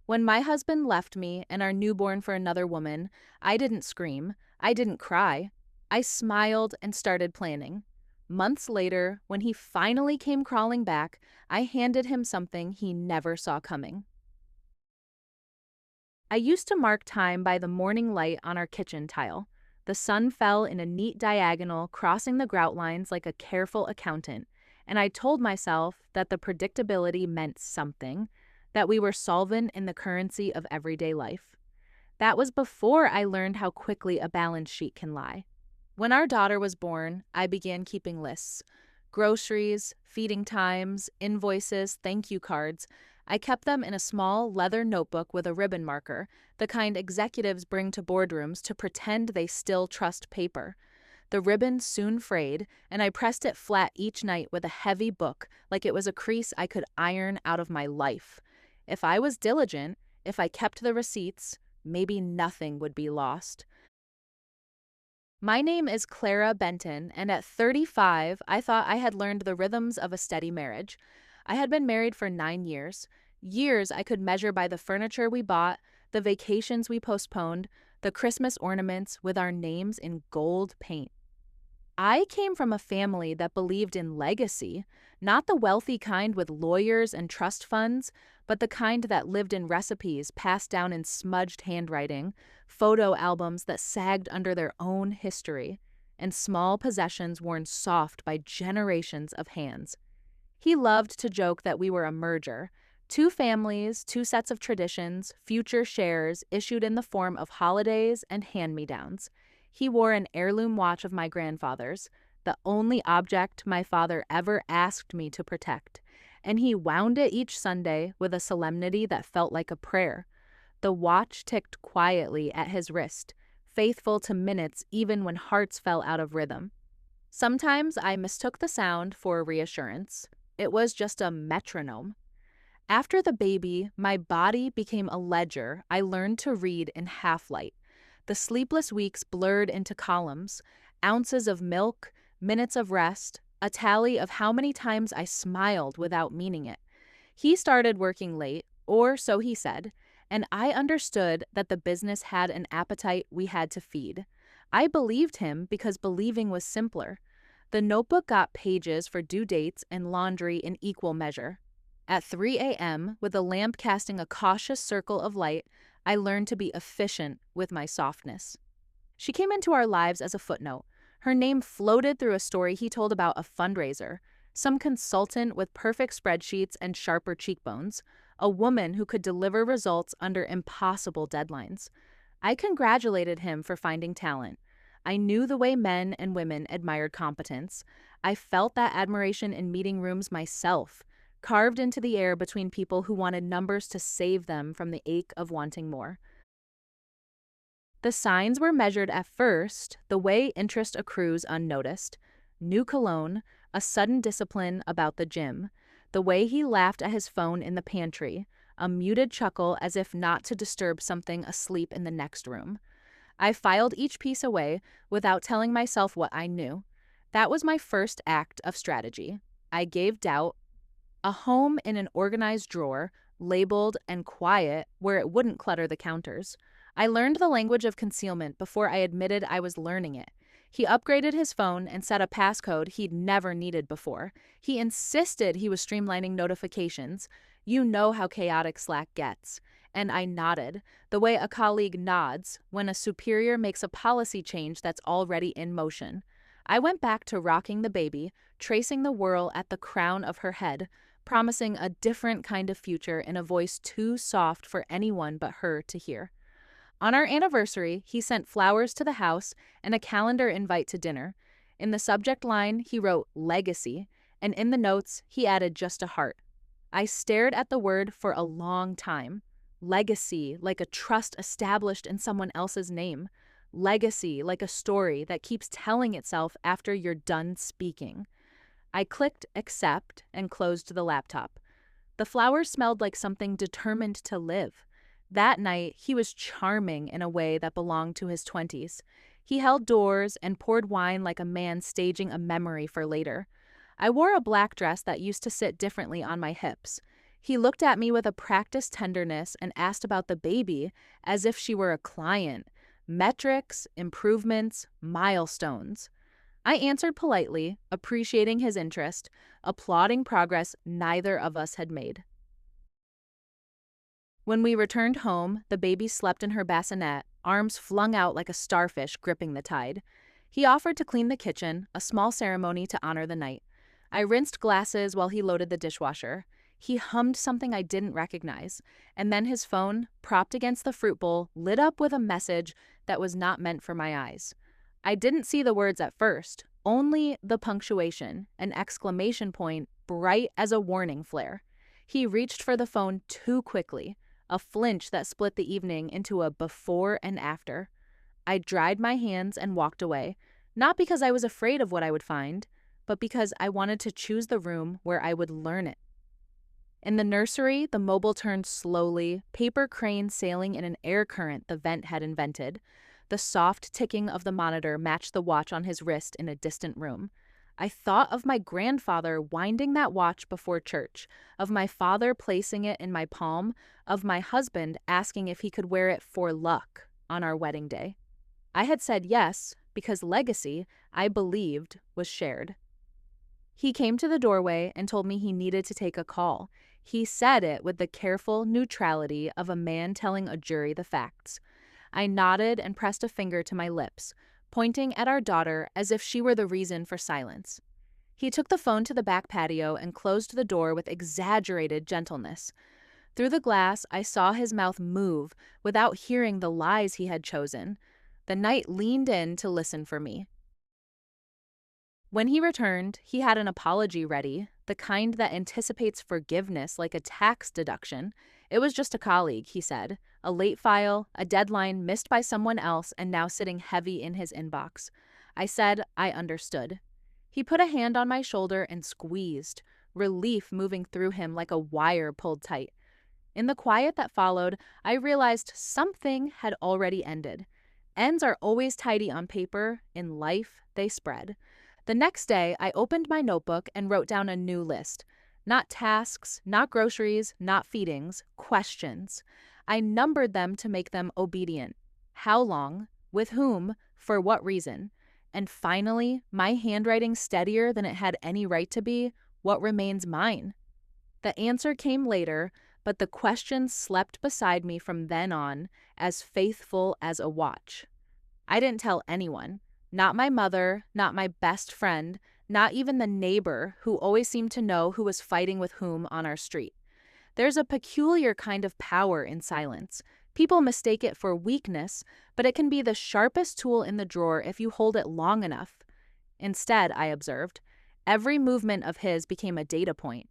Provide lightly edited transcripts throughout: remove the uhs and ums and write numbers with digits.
When my husband left me and our newborn for another woman, I didn't scream. I didn't cry. I smiled and started planning. Months later, when he finally came crawling back, I handed him something he never saw coming. I used to mark time by the morning light on our kitchen tile. The sun fell in a neat diagonal, crossing the grout lines like a careful accountant, and I told myself that the predictability meant something, that we were solvent in the currency of everyday life. That was before I learned how quickly a balance sheet can lie. When our daughter was born, I began keeping lists. Groceries, feeding times, invoices, thank you cards. I kept them in a small leather notebook with a ribbon marker, the kind executives bring to boardrooms to pretend they still trust paper. The ribbon soon frayed, and I pressed it flat each night with a heavy book like it was a crease I could iron out of my life. If I was diligent, if I kept the receipts, maybe nothing would be lost. My name is Clara Benton, and at 35, I thought I had learned the rhythms of a steady marriage. I had been married for 9 years, years I could measure by the furniture we bought, the vacations we postponed, the Christmas ornaments with our names in gold paint. I came from a family that believed in legacy, not the wealthy kind with lawyers and trust funds, but the kind that lived in recipes passed down in smudged handwriting, photo albums that sagged under their own history, and small possessions worn soft by generations of hands. He loved to joke that we were a merger, two families, two sets of traditions, future shares issued in the form of holidays and hand-me-downs. He wore an heirloom watch of my grandfather's, the only object my father ever asked me to protect, and he wound it each Sunday with a solemnity that felt like a prayer. The watch ticked quietly at his wrist, faithful to minutes even when hearts fell out of rhythm. Sometimes I mistook the sound for reassurance. It was just a metronome. After the baby, my body became a ledger I learned to read in half-light. The sleepless weeks blurred into columns, ounces of milk, minutes of rest, a tally of how many times I smiled without meaning it. He started working late, or so he said, and I understood that the business had an appetite we had to feed. I believed him because believing was simpler. The notebook got pages for due dates and laundry in equal measure. At 3 a.m., with the lamp casting a cautious circle of light, I learned to be efficient with my softness. She came into our lives as a footnote. Her name floated through a story he told about a fundraiser, some consultant with perfect spreadsheets and sharper cheekbones, a woman who could deliver results under impossible deadlines. I congratulated him for finding talent. I knew the way men and women admired competence. I felt that admiration in meeting rooms myself, carved into the air between people who wanted numbers to save them from the ache of wanting more. The signs were measured at first, the way interest accrues unnoticed. New cologne, a sudden discipline about the gym, the way he laughed at his phone in the pantry, a muted chuckle as if not to disturb something asleep in the next room. I filed each piece away without telling myself what I knew. That was my first act of strategy. I gave doubt a home in an organized drawer, labeled and quiet where it wouldn't clutter the counters. I learned the language of concealment before I admitted I was learning it. He upgraded his phone and set a passcode he'd never needed before. He insisted he was streamlining notifications. You know how chaotic Slack gets. And I nodded, the way a colleague nods when a superior makes a policy change that's already in motion. I went back to rocking the baby, tracing the whirl at the crown of her head, promising a different kind of future in a voice too soft for anyone but her to hear. On our anniversary, he sent flowers to the house and a calendar invite to dinner. In the subject line, he wrote legacy, and in the notes, he added just a heart. I stared at the word for a long time. Legacy, like a trust established in someone else's name. Legacy, like a story that keeps telling itself after you're done speaking. I clicked accept and closed the laptop. The flowers smelled like something determined to live. That night, he was charming in a way that belonged to his 20s. He held doors and poured wine like a man staging a memory for later. I wore a black dress that used to sit differently on my hips. He looked at me with a practiced tenderness and asked about the baby as if she were a client. Metrics, improvements, milestones. I answered politely, appreciating his interest, applauding progress neither of us had made. When we returned home, the baby slept in her bassinet, arms flung out like a starfish gripping the tide. He offered to clean the kitchen, a small ceremony to honor the night. I rinsed glasses while he loaded the dishwasher. He hummed something I didn't recognize, and then his phone, propped against the fruit bowl, lit up with a message that was not meant for my eyes. I didn't see the words at first, only the punctuation, an exclamation point, bright as a warning flare. He reached for the phone too quickly, a flinch that split the evening into a before and after. I dried my hands and walked away, not because I was afraid of what I would find, but because I wanted to choose the room where I would learn it. In the nursery, the mobile turned slowly, paper crane sailing in an air current the vent had invented. The soft ticking of the monitor matched the watch on his wrist in a distant room. I thought of my grandfather winding that watch before church, of my father placing it in my palm, of my husband asking if he could wear it for luck on our wedding day. I had said yes because legacy, I believed, was shared. He came to the doorway and told me he needed to take a call. He said it with the careful neutrality of a man telling a jury the facts. I nodded and pressed a finger to my lips, pointing at our daughter as if she were the reason for silence. He took the phone to the back patio and closed the door with exaggerated gentleness. Through the glass, I saw his mouth move without hearing the lies he had chosen. The knight leaned in to listen for me. When he returned, he had an apology ready, the kind that anticipates forgiveness like a tax deduction. It was just a colleague, he said. A late file, a deadline missed by someone else, and now sitting heavy in his inbox. I said I understood. He put a hand on my shoulder and squeezed, relief moving through him like a wire pulled tight. In the quiet that followed, I realized something had already ended. Ends are always tidy on paper. In life, they spread. The next day, I opened my notebook and wrote down a new list. Not tasks, not groceries, not feedings, questions. I numbered them to make them obedient. How long? With whom? For what reason? And finally, my handwriting steadier than it had any right to be, what remains mine? The answer came later, but the question slept beside me from then on, as faithful as a watch. I didn't tell anyone. Not my mother, not my best friend, not even the neighbor who always seemed to know who was fighting with whom on our street. There's a peculiar kind of power in silence. People mistake it for weakness, but it can be the sharpest tool in the drawer if you hold it long enough. Instead, I observed, every movement of his became a data point.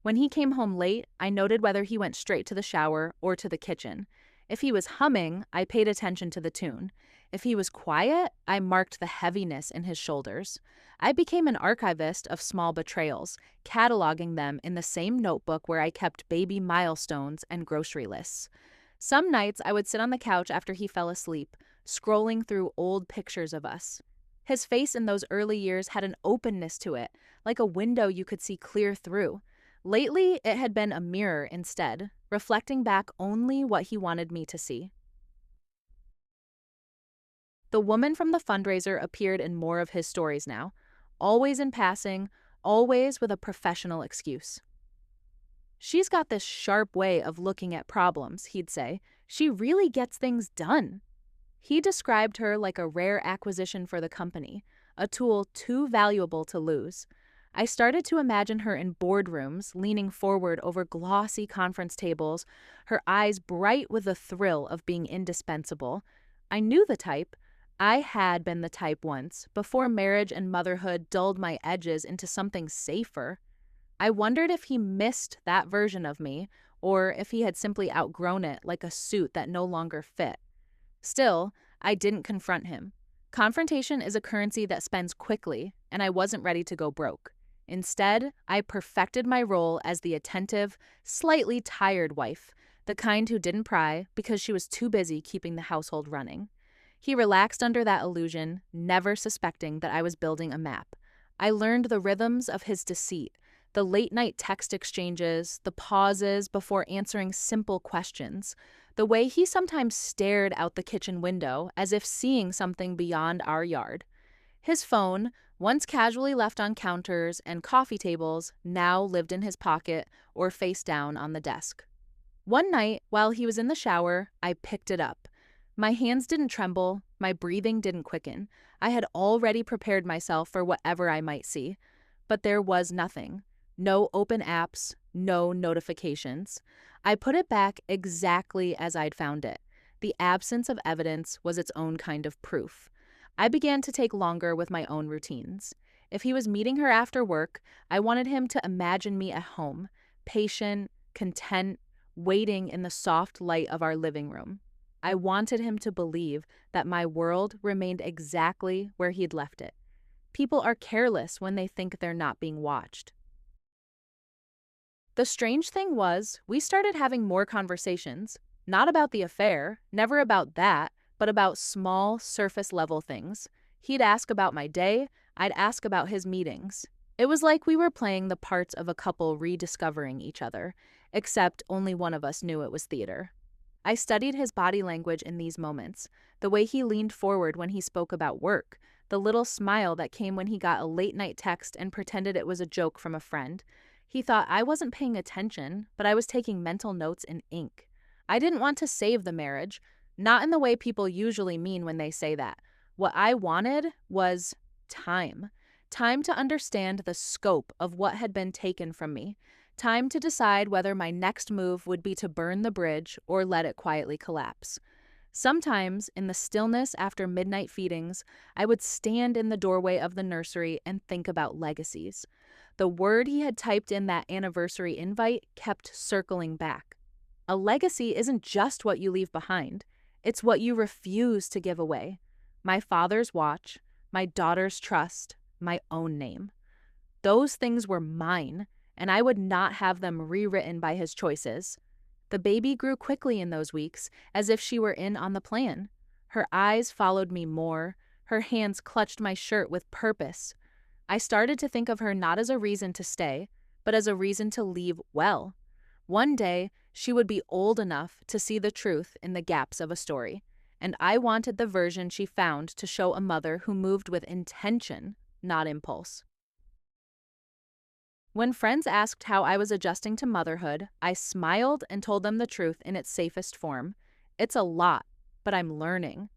When he came home late, I noted whether he went straight to the shower or to the kitchen. If he was humming, I paid attention to the tune. If he was quiet, I marked the heaviness in his shoulders. I became an archivist of small betrayals, cataloging them in the same notebook where I kept baby milestones and grocery lists. Some nights I would sit on the couch after he fell asleep, scrolling through old pictures of us. His face in those early years had an openness to it, like a window you could see clear through. Lately, it had been a mirror instead, reflecting back only what he wanted me to see. The woman from the fundraiser appeared in more of his stories now, always in passing, always with a professional excuse. She's got this sharp way of looking at problems, he'd say. She really gets things done. He described her like a rare acquisition for the company, a tool too valuable to lose. I started to imagine her in boardrooms, leaning forward over glossy conference tables, her eyes bright with the thrill of being indispensable. I knew the type. I had been the type once, before marriage and motherhood dulled my edges into something safer. I wondered if he missed that version of me, or if he had simply outgrown it like a suit that no longer fit. Still, I didn't confront him. Confrontation is a currency that spends quickly, and I wasn't ready to go broke. Instead, I perfected my role as the attentive, slightly tired wife, the kind who didn't pry because she was too busy keeping the household running. He relaxed under that illusion, never suspecting that I was building a map. I learned the rhythms of his deceit, The late-night text exchanges, the pauses before answering simple questions, the way he sometimes stared out the kitchen window as if seeing something beyond our yard. His phone, once casually left on counters and coffee tables, now lived in his pocket or face down on the desk. One night, while he was in the shower, I picked it up. My hands didn't tremble, my breathing didn't quicken. I had already prepared myself for whatever I might see. But there was nothing. No open apps, no notifications. I put it back exactly as I'd found it. The absence of evidence was its own kind of proof. I began to take longer with my own routines. If he was meeting her after work, I wanted him to imagine me at home, patient, content, waiting in the soft light of our living room. I wanted him to believe that my world remained exactly where he'd left it. People are careless when they think they're not being watched. The strange thing was, we started having more conversations, not about the affair, never about that, but about small, surface-level things. He'd ask about my day, I'd ask about his meetings. It was like we were playing the parts of a couple rediscovering each other, except only one of us knew it was theater. I studied his body language in these moments, the way he leaned forward when he spoke about work, the little smile that came when he got a late-night text and pretended it was a joke from a friend. He thought I wasn't paying attention, but I was taking mental notes in ink. I didn't want to save the marriage, not in the way people usually mean when they say that. What I wanted was time. Time to understand the scope of what had been taken from me. Time to decide whether my next move would be to burn the bridge or let it quietly collapse. Sometimes, in the stillness after midnight feedings, I would stand in the doorway of the nursery and think about legacies. The word he had typed in that anniversary invite kept circling back. A legacy isn't just what you leave behind. It's what you refuse to give away. My father's watch, my daughter's trust, my own name. Those things were mine, and I would not have them rewritten by his choices. The baby grew quickly in those weeks, as if she were in on the plan. Her eyes followed me more. Her hands clutched my shirt with purpose. I started to think of her not as a reason to stay, but as a reason to leave well. One day, she would be old enough to see the truth in the gaps of a story, and I wanted the version she found to show a mother who moved with intention, not impulse. When friends asked how I was adjusting to motherhood, I smiled and told them the truth in its safest form. It's a lot, but I'm learning.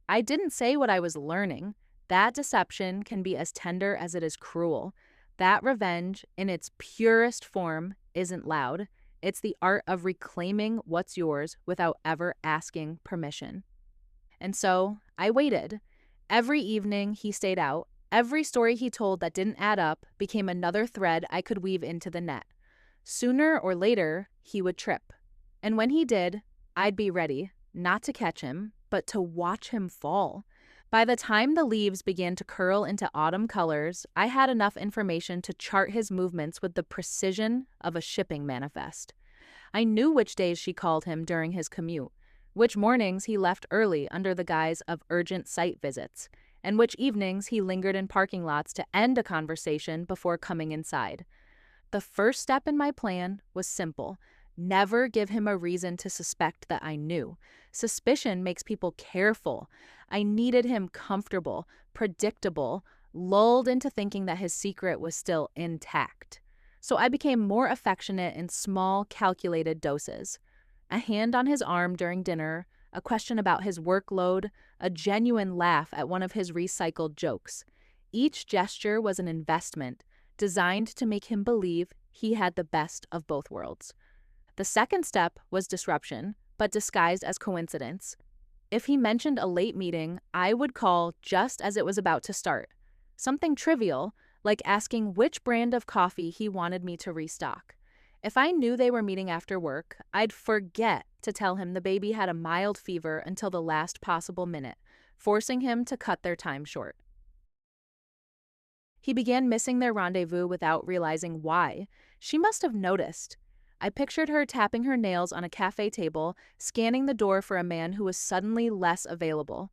I didn't say what I was learning. That deception can be as tender as it is cruel. That revenge, in its purest form, isn't loud. It's the art of reclaiming what's yours without ever asking permission. And so, I waited. Every evening, he stayed out. Every story he told that didn't add up became another thread I could weave into the net. Sooner or later, he would trip. And when he did, I'd be ready, not to catch him, but to watch him fall. By the time the leaves began to curl into autumn colors, I had enough information to chart his movements with the precision of a shipping manifest. I knew which days she called him during his commute, which mornings he left early under the guise of urgent site visits, and which evenings he lingered in parking lots to end a conversation before coming inside. The first step in my plan was simple. Never give him a reason to suspect that I knew. Suspicion makes people careful. I needed him comfortable, predictable, lulled into thinking that his secret was still intact. So I became more affectionate in small, calculated doses. A hand on his arm during dinner, a question about his workload, a genuine laugh at one of his recycled jokes. Each gesture was an investment, designed to make him believe he had the best of both worlds. The second step was disruption, but disguised as coincidence. If he mentioned a late meeting, I would call just as it was about to start. Something trivial, like asking which brand of coffee he wanted me to restock. If I knew they were meeting after work, I'd forget to tell him the baby had a mild fever until the last possible minute, forcing him to cut their time short. He began missing their rendezvous without realizing why. She must have noticed. I pictured her tapping her nails on a cafe table, scanning the door for a man who was suddenly less available.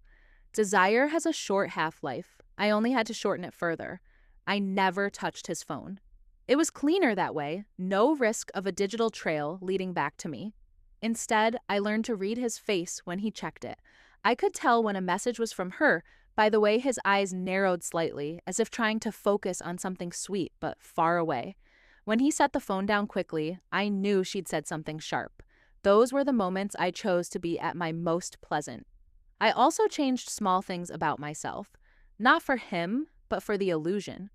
Desire has a short half-life. I only had to shorten it further. I never touched his phone. It was cleaner that way, no risk of a digital trail leading back to me. Instead, I learned to read his face when he checked it. I could tell when a message was from her by the way his eyes narrowed slightly, as if trying to focus on something sweet but far away. When he set the phone down quickly, I knew she'd said something sharp. Those were the moments I chose to be at my most pleasant. I also changed small things about myself. Not for him, but for the illusion.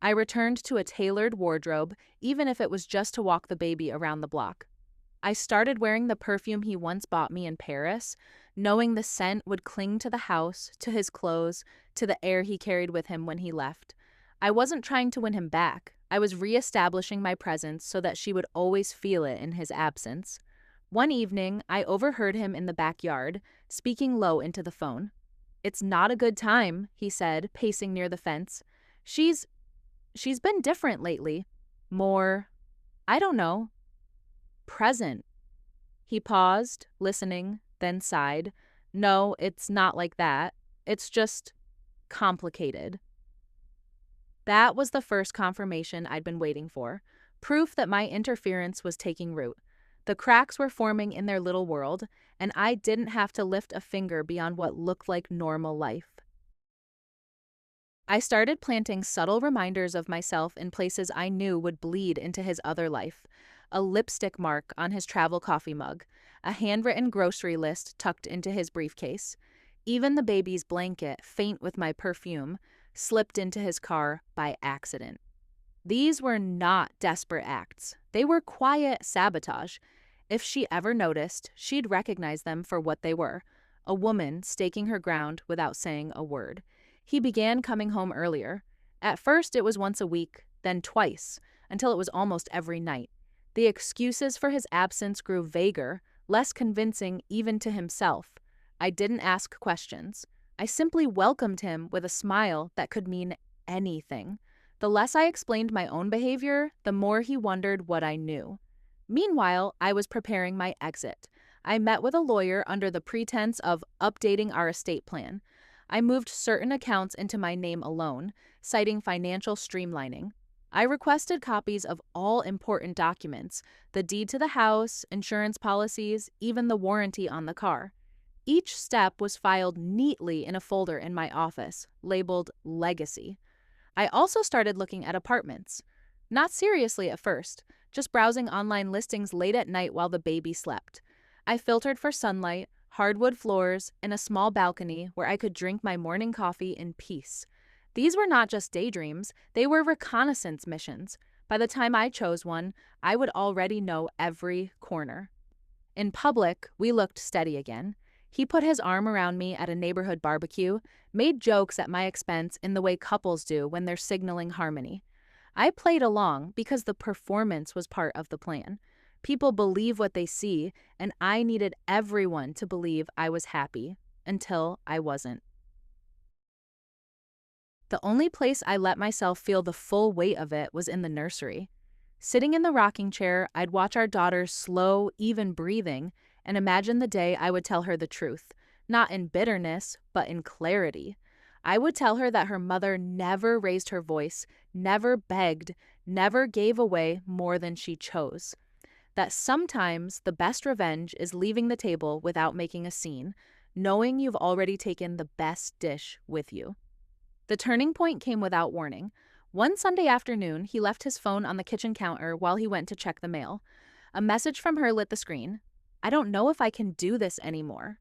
I returned to a tailored wardrobe, even if it was just to walk the baby around the block. I started wearing the perfume he once bought me in Paris, knowing the scent would cling to the house, to his clothes, to the air he carried with him when he left. I wasn't trying to win him back. I was reestablishing my presence so that she would always feel it in his absence. One evening, I overheard him in the backyard, speaking low into the phone. "It's not a good time," he said, pacing near the fence. She's she's been different lately. More, I don't know, present." He paused, listening, then sighed. "No, it's not like that. It's just complicated." That was the first confirmation I'd been waiting for, proof that my interference was taking root. The cracks were forming in their little world, and I didn't have to lift a finger beyond what looked like normal life. I started planting subtle reminders of myself in places I knew would bleed into his other life. A lipstick mark on his travel coffee mug, a handwritten grocery list tucked into his briefcase. Even the baby's blanket, faint with my perfume, slipped into his car by accident. These were not desperate acts. They were quiet sabotage. If she ever noticed, she'd recognize them for what they were: a woman staking her ground without saying a word. He began coming home earlier. At first, it was once a week, then twice, until it was almost every night. The excuses for his absence grew vaguer, less convincing even to himself. I didn't ask questions. I simply welcomed him with a smile that could mean anything. The less I explained my own behavior, the more he wondered what I knew. Meanwhile, I was preparing my exit. I met with a lawyer under the pretense of updating our estate plan. I moved certain accounts into my name alone, citing financial streamlining. I requested copies of all important documents: the deed to the house, insurance policies, even the warranty on the car. Each step was filed neatly in a folder in my office, labeled Legacy. I also started looking at apartments. Not seriously at first, just browsing online listings late at night while the baby slept. I filtered for sunlight, hardwood floors, and a small balcony where I could drink my morning coffee in peace. These were not just daydreams, they were reconnaissance missions. By the time I chose one, I would already know every corner. In public, we looked steady again. He put his arm around me at a neighborhood barbecue, made jokes at my expense in the way couples do when they're signaling harmony. I played along because the performance was part of the plan. People believe what they see, and I needed everyone to believe I was happy, until I wasn't. The only place I let myself feel the full weight of it was in the nursery. Sitting in the rocking chair, I'd watch our daughter's slow, even breathing and imagine the day I would tell her the truth, not in bitterness, but in clarity. I would tell her that her mother never raised her voice, never begged, never gave away more than she chose. That sometimes the best revenge is leaving the table without making a scene, knowing you've already taken the best dish with you. The turning point came without warning. One Sunday afternoon, he left his phone on the kitchen counter while he went to check the mail. A message from her lit the screen. "I don't know if I can do this anymore."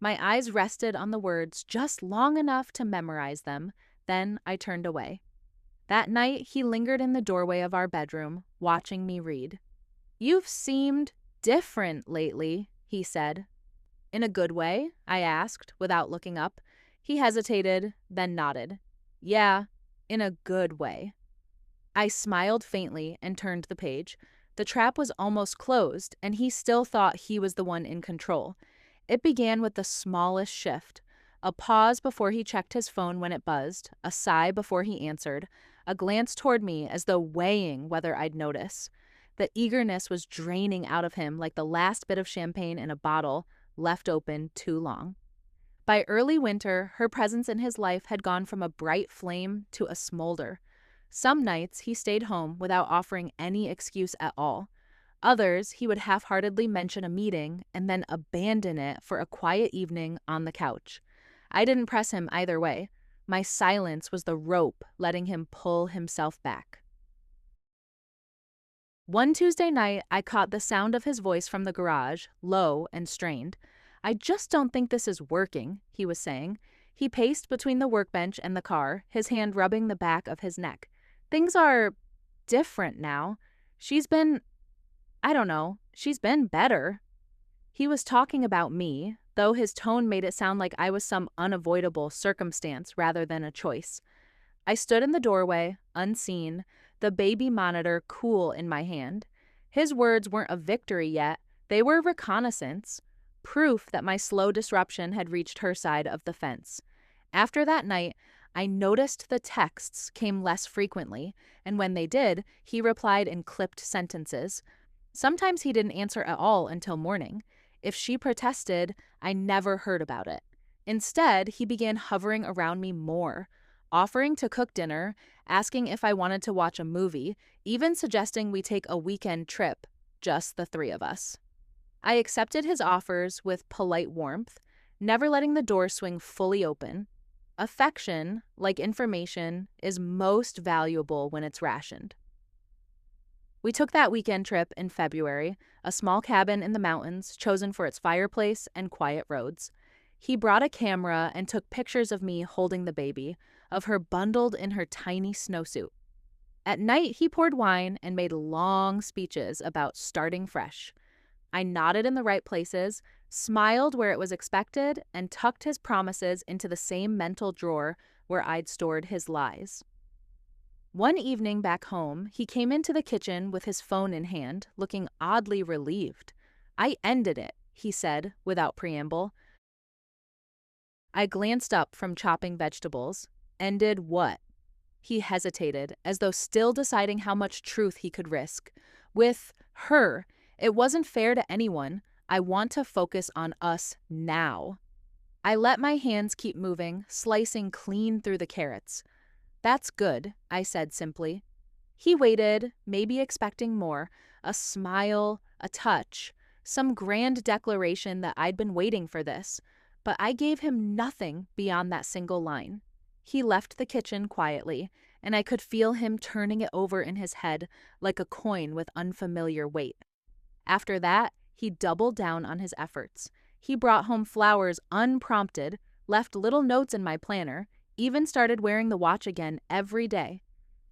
My eyes rested on the words just long enough to memorize them, then I turned away. That night, he lingered in the doorway of our bedroom, watching me read. "You've seemed different lately," he said. "In a good way?" I asked, without looking up. He hesitated, then nodded. "Yeah, in a good way." I smiled faintly and turned the page. The trap was almost closed, and he still thought he was the one in control. It began with the smallest shift: a pause before he checked his phone when it buzzed, a sigh before he answered, a glance toward me as though weighing whether I'd notice. The eagerness was draining out of him like the last bit of champagne in a bottle left open too long. By early winter, her presence in his life had gone from a bright flame to a smolder. Some nights he stayed home without offering any excuse at all. Others, he would half-heartedly mention a meeting and then abandon it for a quiet evening on the couch. I didn't press him either way. My silence was the rope letting him pull himself back. One Tuesday night, I caught the sound of his voice from the garage, low and strained. "I just don't think this is working," he was saying. He paced between the workbench and the car, his hand rubbing the back of his neck. "Things are different now. She's been, I don't know, she's been better." He was talking about me, though his tone made it sound like I was some unavoidable circumstance rather than a choice. I stood in the doorway, unseen, the baby monitor cool in my hand. His words weren't a victory yet, they were reconnaissance, proof that my slow disruption had reached her side of the fence. After that night, I noticed the texts came less frequently, and when they did, he replied in clipped sentences. Sometimes he didn't answer at all until morning. If she protested, I never heard about it. Instead, he began hovering around me more, offering to cook dinner, asking if I wanted to watch a movie, even suggesting we take a weekend trip, just the three of us. I accepted his offers with polite warmth, never letting the door swing fully open. Affection, like information, is most valuable when it's rationed. We took that weekend trip in February, a small cabin in the mountains chosen for its fireplace and quiet roads. He brought a camera and took pictures of me holding the baby, of her bundled in her tiny snowsuit. At night, he poured wine and made long speeches about starting fresh. I nodded in the right places, smiled where it was expected, and tucked his promises into the same mental drawer where I'd stored his lies. One evening back home, he came into the kitchen with his phone in hand, looking oddly relieved. "I ended it," he said, without preamble. I glanced up from chopping vegetables. "Ended what?" He hesitated, as though still deciding how much truth he could risk. "With her. It wasn't fair to anyone. I want to focus on us now." I let my hands keep moving, slicing clean through the carrots. "That's good," I said simply. He waited, maybe expecting more, a smile, a touch, some grand declaration that I'd been waiting for this, but I gave him nothing beyond that single line. He left the kitchen quietly, and I could feel him turning it over in his head like a coin with unfamiliar weight. After that, he doubled down on his efforts. He brought home flowers unprompted, left little notes in my planner, even started wearing the watch again every day.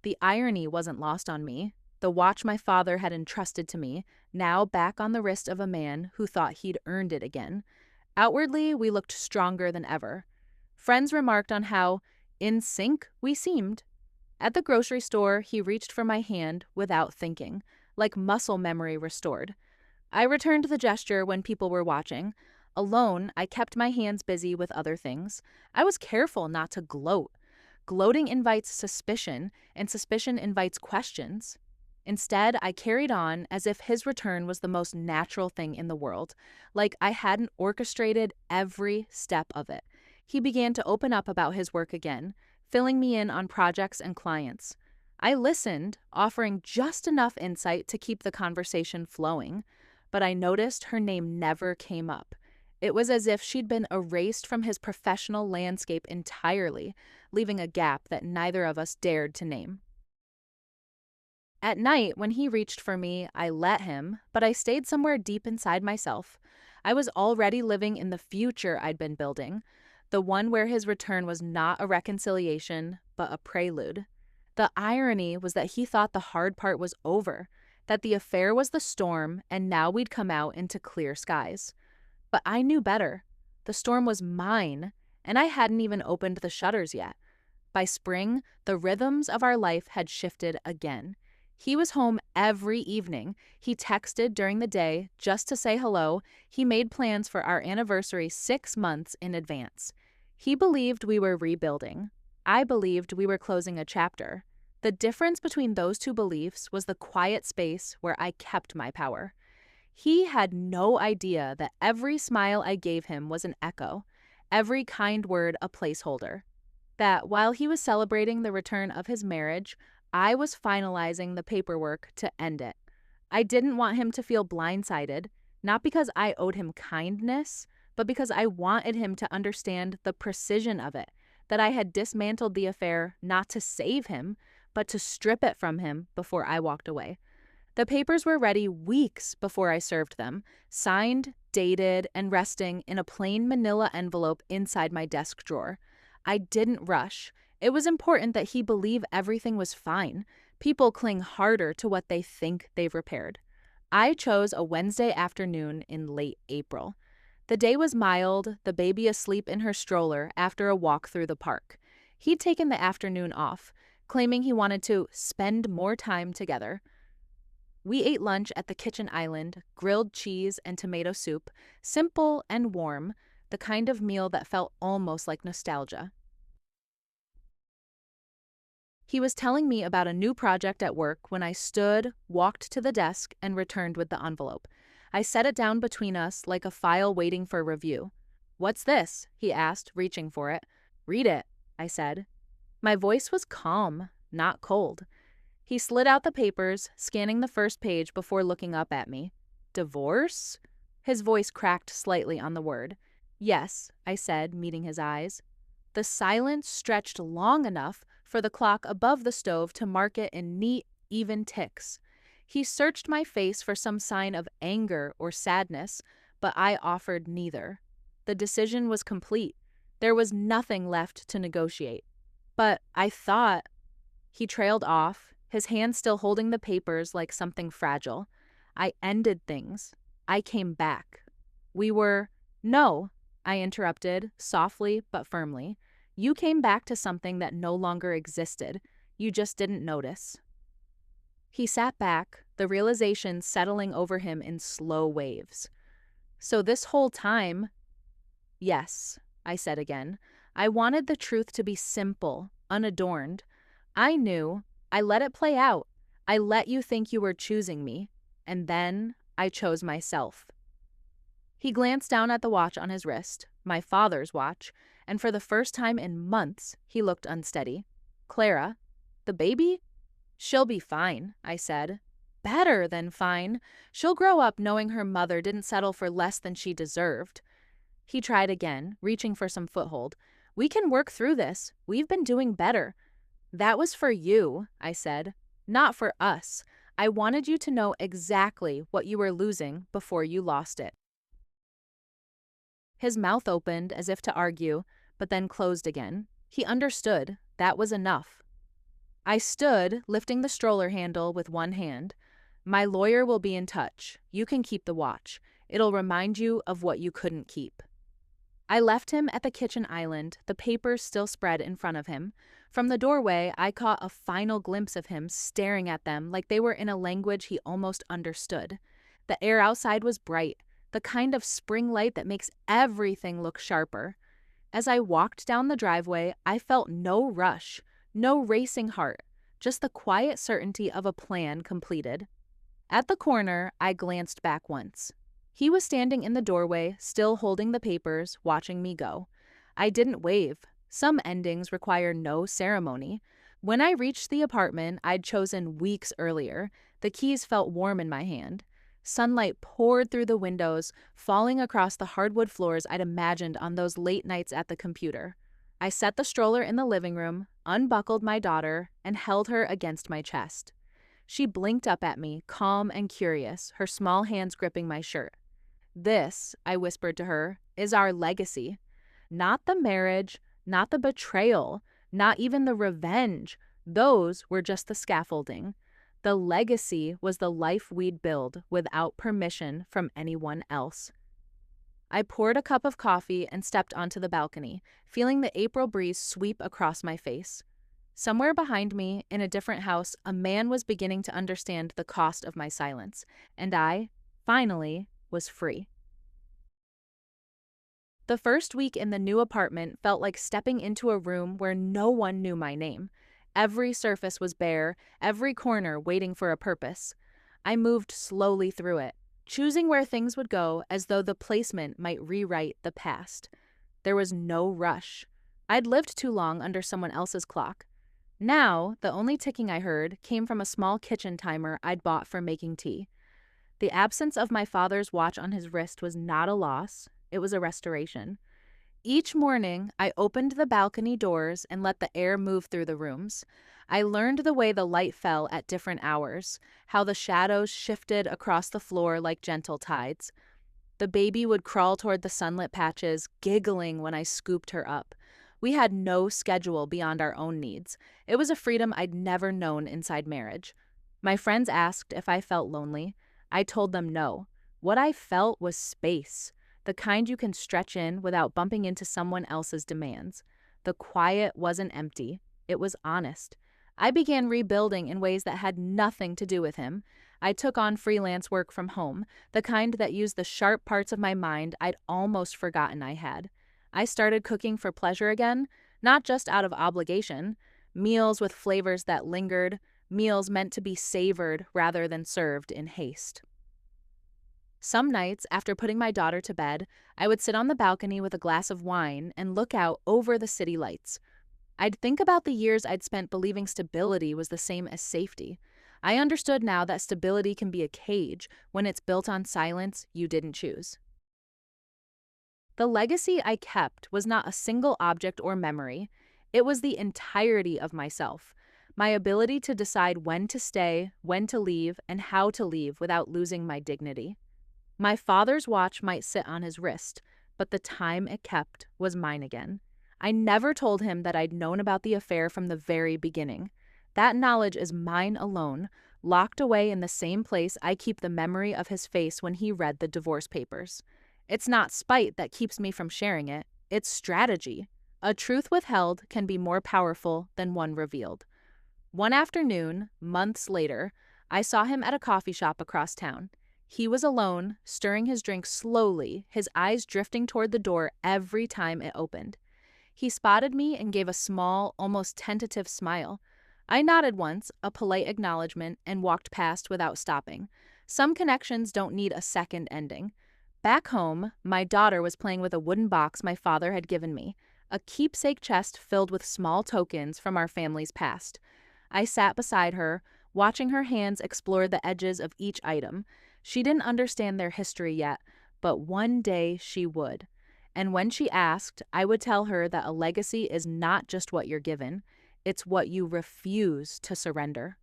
The irony wasn't lost on me. The watch my father had entrusted to me, now back on the wrist of a man who thought he'd earned it again. Outwardly, we looked stronger than ever. Friends remarked on how in sync we seemed. At the grocery store, he reached for my hand without thinking, like muscle memory restored. I returned the gesture when people were watching. Alone, I kept my hands busy with other things. I was careful not to gloat. Gloating invites suspicion, and suspicion invites questions. Instead, I carried on as if his return was the most natural thing in the world, like I hadn't orchestrated every step of it. He began to open up about his work again, filling me in on projects and clients. I listened, offering just enough insight to keep the conversation flowing, but I noticed her name never came up. It was as if she'd been erased from his professional landscape entirely, leaving a gap that neither of us dared to name. At night, when he reached for me, I let him, but I stayed somewhere deep inside myself. I was already living in the future I'd been building, the one where his return was not a reconciliation, but a prelude. The irony was that he thought the hard part was over, that the affair was the storm, and now we'd come out into clear skies. But I knew better. The storm was mine, and I hadn't even opened the shutters yet. By spring, the rhythms of our life had shifted again. He was home every evening. He texted during the day just to say hello. He made plans for our anniversary 6 months in advance. He believed we were rebuilding. I believed we were closing a chapter. The difference between those two beliefs was the quiet space where I kept my power. He had no idea that every smile I gave him was an echo, every kind word a placeholder. That while he was celebrating the return of his marriage, I was finalizing the paperwork to end it. I didn't want him to feel blindsided, not because I owed him kindness, but because I wanted him to understand the precision of it, that I had dismantled the affair not to save him, but to strip it from him before I walked away. The papers were ready weeks before I served them, signed, dated, and resting in a plain manila envelope inside my desk drawer. I didn't rush. It was important that he believe everything was fine. People cling harder to what they think they've repaired. I chose a Wednesday afternoon in late April. The day was mild, the baby asleep in her stroller after a walk through the park. He'd taken the afternoon off, claiming he wanted to spend more time together. We ate lunch at the kitchen island, grilled cheese and tomato soup, simple and warm, the kind of meal that felt almost like nostalgia. He was telling me about a new project at work when I stood, walked to the desk, and returned with the envelope. I set it down between us like a file waiting for review. "What's this?" he asked, reaching for it. "Read it," I said. My voice was calm, not cold. He slid out the papers, scanning the first page before looking up at me. "Divorce?" His voice cracked slightly on the word. "Yes," I said, meeting his eyes. The silence stretched long enough for the clock above the stove to mark it in neat, even ticks. He searched my face for some sign of anger or sadness, but I offered neither. The decision was complete. There was nothing left to negotiate. "But I thought—" He trailed off, his hand still holding the papers like something fragile. "I ended things. I came back. We were—" "No," I interrupted, softly but firmly. "You came back to something that no longer existed. You just didn't notice." He sat back, the realization settling over him in slow waves. "So this whole time—" "Yes," I said again. "I wanted the truth to be simple, unadorned. I knew. I let it play out. I let you think you were choosing me. And then I chose myself." He glanced down at the watch on his wrist, my father's watch, and for the first time in months, he looked unsteady. "Clara, the baby?" "She'll be fine," I said. "Better than fine. She'll grow up knowing her mother didn't settle for less than she deserved." He tried again, reaching for some foothold. "We can work through this. We've been doing better." "That was for you," I said. "Not for us. I wanted you to know exactly what you were losing before you lost it." His mouth opened as if to argue, but then closed again. He understood. That was enough. I stood, lifting the stroller handle with one hand. "My lawyer will be in touch. You can keep the watch. It'll remind you of what you couldn't keep." I left him at the kitchen island, the papers still spread in front of him. From the doorway, I caught a final glimpse of him staring at them like they were in a language he almost understood. The air outside was bright, the kind of spring light that makes everything look sharper. As I walked down the driveway, I felt no rush, no racing heart, just the quiet certainty of a plan completed. At the corner, I glanced back once. He was standing in the doorway, still holding the papers, watching me go. I didn't wave. Some endings require no ceremony. When I reached the apartment I'd chosen weeks earlier, the keys felt warm in my hand. Sunlight poured through the windows, falling across the hardwood floors I'd imagined on those late nights at the computer. I set the stroller in the living room, unbuckled my daughter, and held her against my chest. She blinked up at me, calm and curious, her small hands gripping my shirt. "This," I whispered to her, "is our legacy. Not the marriage, not the betrayal, not even the revenge. Those were just the scaffolding. The legacy was the life we'd build without permission from anyone else." I poured a cup of coffee and stepped onto the balcony, feeling the April breeze sweep across my face. Somewhere behind me, in a different house, a man was beginning to understand the cost of my silence, and I, finally, was free. The first week in the new apartment felt like stepping into a room where no one knew my name. Every surface was bare, every corner waiting for a purpose. I moved slowly through it, choosing where things would go as though the placement might rewrite the past. There was no rush. I'd lived too long under someone else's clock. Now, the only ticking I heard came from a small kitchen timer I'd bought for making tea. The absence of my father's watch on his wrist was not a loss, it was a restoration. Each morning, I opened the balcony doors and let the air move through the rooms. I learned the way the light fell at different hours, how the shadows shifted across the floor like gentle tides. The baby would crawl toward the sunlit patches, giggling when I scooped her up. We had no schedule beyond our own needs. It was a freedom I'd never known inside marriage. My friends asked if I felt lonely. I told them no. What I felt was space, the kind you can stretch in without bumping into someone else's demands. The quiet wasn't empty, it was honest. I began rebuilding in ways that had nothing to do with him. I took on freelance work from home, the kind that used the sharp parts of my mind I'd almost forgotten I had. I started cooking for pleasure again, not just out of obligation. Meals with flavors that lingered, meals meant to be savored rather than served in haste. Some nights, after putting my daughter to bed, I would sit on the balcony with a glass of wine and look out over the city lights. I'd think about the years I'd spent believing stability was the same as safety. I understood now that stability can be a cage when it's built on silence you didn't choose. The legacy I kept was not a single object or memory. It was the entirety of myself. My ability to decide when to stay, when to leave, and how to leave without losing my dignity. My father's watch might sit on his wrist, but the time it kept was mine again. I never told him that I'd known about the affair from the very beginning. That knowledge is mine alone, locked away in the same place I keep the memory of his face when he read the divorce papers. It's not spite that keeps me from sharing it, it's strategy. A truth withheld can be more powerful than one revealed. One afternoon, months later, I saw him at a coffee shop across town. He was alone, stirring his drink slowly, his eyes drifting toward the door every time it opened. He spotted me and gave a small, almost tentative smile. I nodded once, a polite acknowledgement, and walked past without stopping. Some connections don't need a second ending. Back home, my daughter was playing with a wooden box my father had given me, a keepsake chest filled with small tokens from our family's past. I sat beside her, watching her hands explore the edges of each item. She didn't understand their history yet, but one day she would. And when she asked, I would tell her that a legacy is not just what you're given, it's what you refuse to surrender.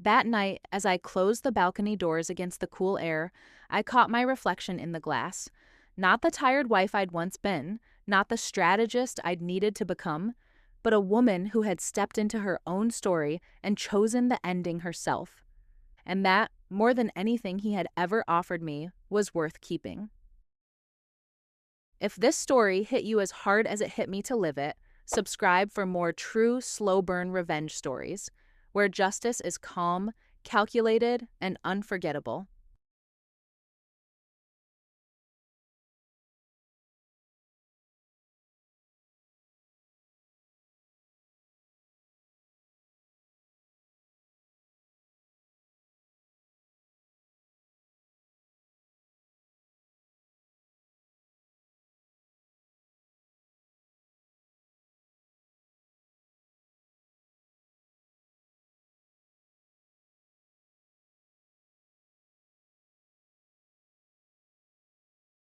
That night, as I closed the balcony doors against the cool air, I caught my reflection in the glass. Not the tired wife I'd once been, not the strategist I'd needed to become, but a woman who had stepped into her own story and chosen the ending herself. And that, more than anything he had ever offered me, was worth keeping. If this story hit you as hard as it hit me to live it, subscribe for more true slow burn revenge stories, where justice is calm, calculated, and unforgettable.